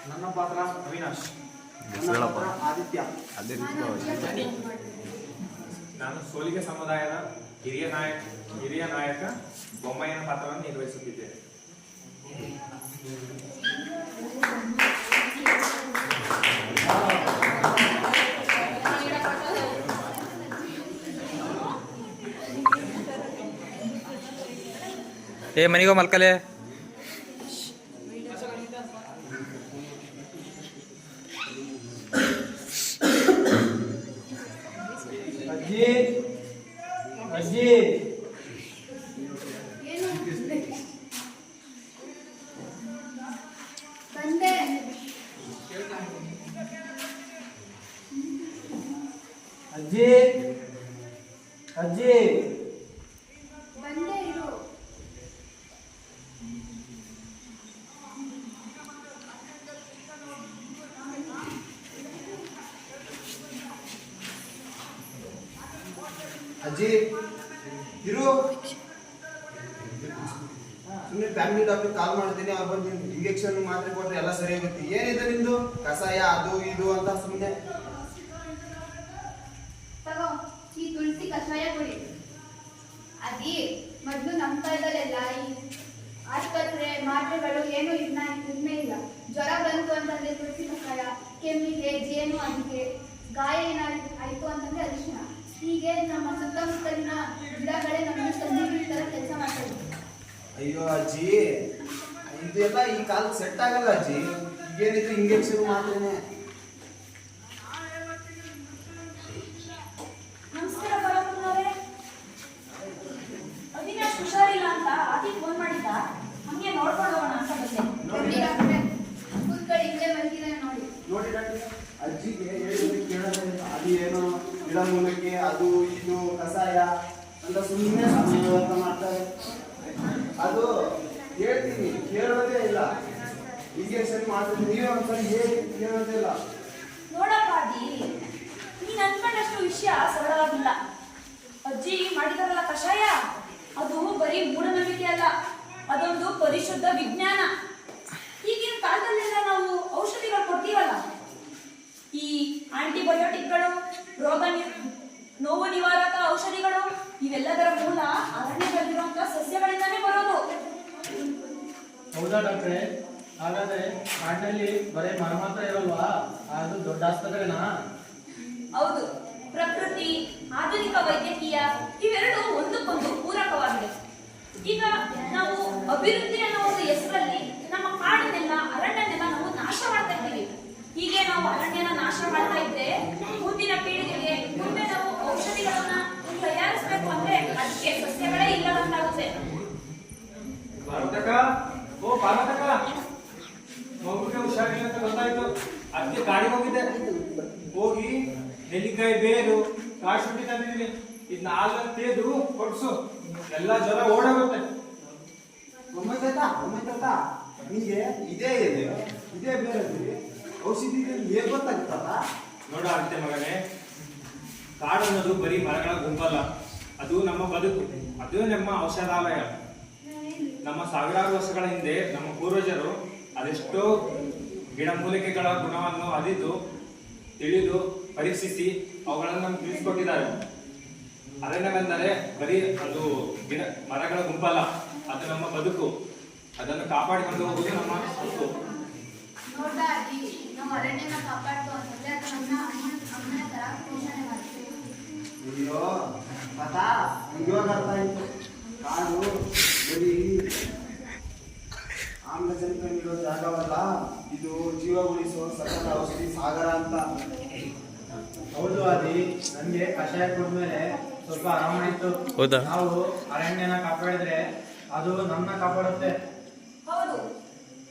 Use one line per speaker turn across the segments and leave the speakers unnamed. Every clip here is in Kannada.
ನನ್ನ ಪಾತ್ರ ಅವಿನಾಶ್. ಆದಿತ್ಯ. ನಾನು ಸೋಲಿಗೆ ಸಮುದಾಯದ ಹಿರಿಯ ನಾಯಕ ಬೊಮ್ಮಯ್ಯನ ಪಾತ್ರವನ್ನು ನಿರ್ವಹಿಸುತ್ತಿದ್ದೇನೆ.
ಮನಿಗೋ ಮಲ್ಕಲೆ.
ಅಜ್ಜಿ ಅಜ್ಜಿ
ಬಂದೆ.
ಅಜ್ಜಿ ಅಜ್ಜಿ
ಬಂದೆ ಇರು.
ಅಜ್ಜಿ ಇರು. ಸುಮ್ಮನೆ ಫ್ಯಾಮಿಲಿ ಡಾಕ್ಟರ್ ಕಾಲ್ ಮಾಡ್ತೀನಿ, ಅವ್ರು ಬಂದು ಇಂಜೆಕ್ಷನ್ ಮಾತ್ರೆ ಕೊಟ್ರೆ ಎಲ್ಲ ಸರಿ ಆಗುತ್ತೆ. ಏನಿದೆ ನಿಂದು ಕಷಾಯ ಅದು ಇದು ಅಂತ ಸುಮ್ಮನೆ
ತಗೋ ಈ ತುಳಸಿ ಕಷಾಯ ಕುಡಿ. ಅದಿ ಮೊದ್ಲು ನಮ್ಮ ಕಾಲದಲ್ಲೆಲ್ಲ ಈ ಆಸ್ಪತ್ರೆ ಮಾತ್ರೆಗಳು ಏನು ಇರ್ನೇ ಇಲ್ಲ. ಜ್ವರ ಬಂತು ಅಂತಂದ್ರೆ ತುಳಸಿ ಕಷಾಯ, ಕೆಮ್ಮಿಗೆ ಜೇನು ಅಡಿಕೆ, ಗಾಯ ಏನಾಯ್ತು ಅಂತಂದ್ರೆ ಅರಿಶಿನ. ಹೀಗೆ ನಮ್ಮ ಸುತ್ತಮುತ್ತಲಿನ ಗಿಡಗಳೇ ನಮಗೆ ಸಂಜೀವಿನಿ ತರ ಕೆಲಸ ಮಾಡ್ತಾರೆ.
ಅಯ್ಯೋ ಅಜ್ಜಿ, ಇದೆಲ್ಲ ಈ ಕಾಲಕ್ಕೆ ಸೆಟ್ ಆಗಲ್ಲ ಅಜ್ಜಿ. ಈಗೇನಿದ್ರು ಇಂಜೆಕ್ಷನ್ ಮಾತ್ರೆನೆ.
ನಮಸ್ಕಾರ ಬರಪ್ಪನವರೇ. ಅವಿನಾಶ್ ಹುಷಾರಿಲ್ಲ ಅಂತ ಆದಿ ಫೋನ್ ಮಾಡಿದ್ದ, ಹಂಗೆ ನೋಡ್ಕೊಂಡು ಹೋಗೋಣ ಅಂತ ಬಂದೆ.
ಕೂತ್ಕೊಳ್ಳಿ, ಇಲ್ಲೇ ಬಂದಿದ್ದಾರೆ ನೋಡಿ.
ನೋಡಿ ಡಾಕ್ಟರ್, ಅಜ್ಜಿಗೆ ಹೇಳಿದ್ರೆ ಕೇಳೋದೇ ಇಲ್ಲ. ಅದು ಏನೋ ಗಿಡ ಮೂಲಕ್ಕೆ ಅದು ಇದು ಕಷಾಯ ಅಂತ ಸುಮ್ಮನೆ ಅಂತ ಮಾಡ್ತಾರೆ. ಅದು ಹೇಳ್ತೀನಿ ಕೇಳೋದೇ ಇಲ್ಲ. ಇಂಜೆಕ್ಷನ್ ಮಾಡ್ತೀನಿ, ನೀವೇ ಒಂದ್ಸರಿ ಹೇಳಿ ಕೇಳೋದೇ ಇಲ್ಲ.
ನೋಡಪ್ಪ ಆದಿ, ನೀನ್ ಅನ್ಕೊಂಡಷ್ಟು ವಿಷಯ ಸರಳವಾಗಿಲ್ಲ. ಅಜ್ಜಿ ಮಾಡಿದಾರಲ್ಲ ಕಷಾಯ, ಅದು ಬರೀ ಮೂಢನಂಬಿಕೆ ಅಲ್ಲ, ಅದೊಂದು ಪರಿಶುದ್ಧ ವಿಜ್ಞಾನ. ಈಗಿನ ಕಾಲದಲ್ಲೆಲ್ಲ ನಾವು ಔಷಧಿಗಳು ಕೊಡ್ತೀವಲ್ಲ, ಈ ಆಂಟಿಬಯೋಟಿಕ್ಗಳು, ನೋವು ನಿವಾರಕ ಔಷಧಿಗಳು, ಇವೆಲ್ಲದರ ಮೂಲ ಅರಣ್ಯದಲ್ಲಿರುವಂತಹ ಸಸ್ಯಗಳಿಂದಾನೇ ಬರೋದು.
ಹೌದಾ ಡಾಕ್ಟ್ರೆ? ಹಾಗಾದ್ರೆ ಕಾಡಿನಲ್ಲಿ ಬರೀ ಮರ ಮಾತ್ರ ಇರಲ್ವಾ? ಅದು ದೊಡ್ಡ ಆಸ್ಪತ್ರೆನಾ?
ಹೌದು, ಪ್ರಕೃತಿ, ಆಧುನಿಕ ವೈದ್ಯಕೀಯ ಇವೆರಡು ಒಂದಕ್ಕೊಂದು ಪೂರಕವಾಗಿದೆ. ಈಗ ನಾವು ಅಭಿವೃದ್ಧಿ ಅನ್ನೋ ಒಂದು ಹೆಸರಲ್ಲಿ ನಮ್ಮ ಕಾಡನ್ನೆಲ್ಲ, ಅರಣ್ಯನೆಲ್ಲ ನಾವು ನಾಶ ಮಾಡ್ತಾ ಇದ್ದೀವಿ. ಹೀಗೆ ನಾವು ಅರಣ್ಯನ ನಾಶ ಮಾಡ್ತಾ ಇದ್ರೆ ಮುಂದಿನ ಪೀಳಿಗೆಗೆ ಮುಂದೆ ನಾವು ಔಷಧಿಗಳನ್ನ ತಯಾರಿಸಬೇಕು ಅಂದ್ರೆ ಅದಕ್ಕೆ ಸಸ್ಯಗಳೇ ಇಲ್ಲದಂತಾಗುತ್ತೆ.
ಪಾರ್ವತಕ್ಕ, ಓ ಪಾರ್ವತಕ್ಕ, ಮಗುಗೆ ಹುಷಾರಿಲ್ಲ ಅಂತ ಗೊತ್ತಾಯ್ತು. ಅದಕ್ಕೆ ಕಾಡಿಗೆ ಹೋಗಿದ್ದೆ. ಹೋಗಿ ನೆಲ್ಲಿಕಾಯಿ ಬೇರು ಕಾಯಿ ಶುಂಠಿ ತಂದಿದ್ದೀನಿ. ಇದನ್ನ ಹಾಲನ್ನು ತೆಗೆದು ಕೊಡ್ಸು, ಎಲ್ಲ ಜ್ವರ ಓಡಾಗುತ್ತೆ.
ಒಮ್ಮೆ ನಿಂಗೆ ಇದೇ ಬೇರೆ ಔಷಧಿ ಹೇಗೆ ಗೊತ್ತಾಗುತ್ತಲ್ಲ?
ನೋಡ ಅಂತೆ ಮಗನೇ, ಕಾಡು ಅನ್ನೋದು ಬರೀ ಮರಗಳ ಗುಂಪಲ್ಲ, ಅದು ನಮ್ಮ ಬದುಕು, ಅದು ನಮ್ಮ ಔಷಧಾಲಯ. ನಮ್ಮ ಸಾವಿರಾರು ವರ್ಷಗಳ ಹಿಂದೆ ನಮ್ಮ ಪೂರ್ವಜರು ಅದೆಷ್ಟೋ ಗಿಡಮೂಲಿಕೆಗಳ ಗುಣವನ್ನು ಅರಿತು ತಿಳಿದು ಪರೀಕ್ಷಿಸಿ ಅವುಗಳನ್ನು ನಮ್ಗೆ ತಿಳಿಸ್ಕೊಟ್ಟಿದ್ದಾರೆ. ಅರಣ್ಯವೆಂದರೆ ಬರೀ ಅದು ಮರಗಳ ಗುಂಪಲ್ಲ, ಅದು ನಮ್ಮ ಬದುಕು. ಅದನ್ನು ಕಾಪಾಡಿಕೊಂಡು ಹೋಗುವುದು ನಮ್ಮ ಹಕ್ಕು.
ನೋಡ್ದಾ ಅಜ್ಜಿ, ನಾವು ಅರಣ್ಯನ ಕಾಪಾಡ್ತು ಅಂತಂದ್ರೆ ಅದು ಅಮ್ಮನ ತರ ಪೋಷಣೆ ಮಾಡ್ತೀವಿ.
ಅಯ್ಯೋ ಕಥಾ ಇವಾಗ ಅರ್ಥ ಆಯ್ತು. ಕಾಡು ಬರೀ ಆಮ್ಲಜನಕ ನೀಡೋ ಜಾಗವಲ್ಲ, ಇದು ಜೀವ ಉಳಿಸುವ ಸಕಲ ಔಷಧಿ ಸಾಗರ ಅಂತ.
ಹೌದು ಆದಿ, ನನ್ಗೆ ಕಷಾಯ ಕೊಡ್ಮೇಲೆ ಸ್ವಲ್ಪ ಆರಾಮಾಯ್ತು.
ಹೌದಾ?
ನಾವು ಅರಣ್ಯನ ಕಾಪಾಡಿದ್ರೆ ಅದು ನಮ್ಮನ್ನ ಕಾಪಾಡುತ್ತೆ.
ಹೌದು,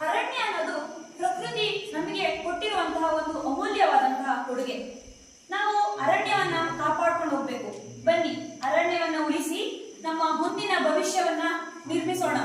ಅರಣ್ಯ ಅನ್ನೋದು ಪ್ರಕೃತಿ ನಮಗೆ ಕೊಟ್ಟಿರುವಂತಹ ಒಂದು ಅಮೂಲ್ಯವಾದಂತಹ ಕೊಡುಗೆ. ನಾವು ಅರಣ್ಯವನ್ನ ಕಾಪಾಡ್ಕೊಂಡು ಹೋಗ್ಬೇಕು. ಬನ್ನಿ, ಅರಣ್ಯವನ್ನ ಉಳಿಸಿ ನಮ್ಮ ಮುಂದಿನ ಭವಿಷ್ಯವನ್ನ ನಿರ್ಮಿಸೋಣ.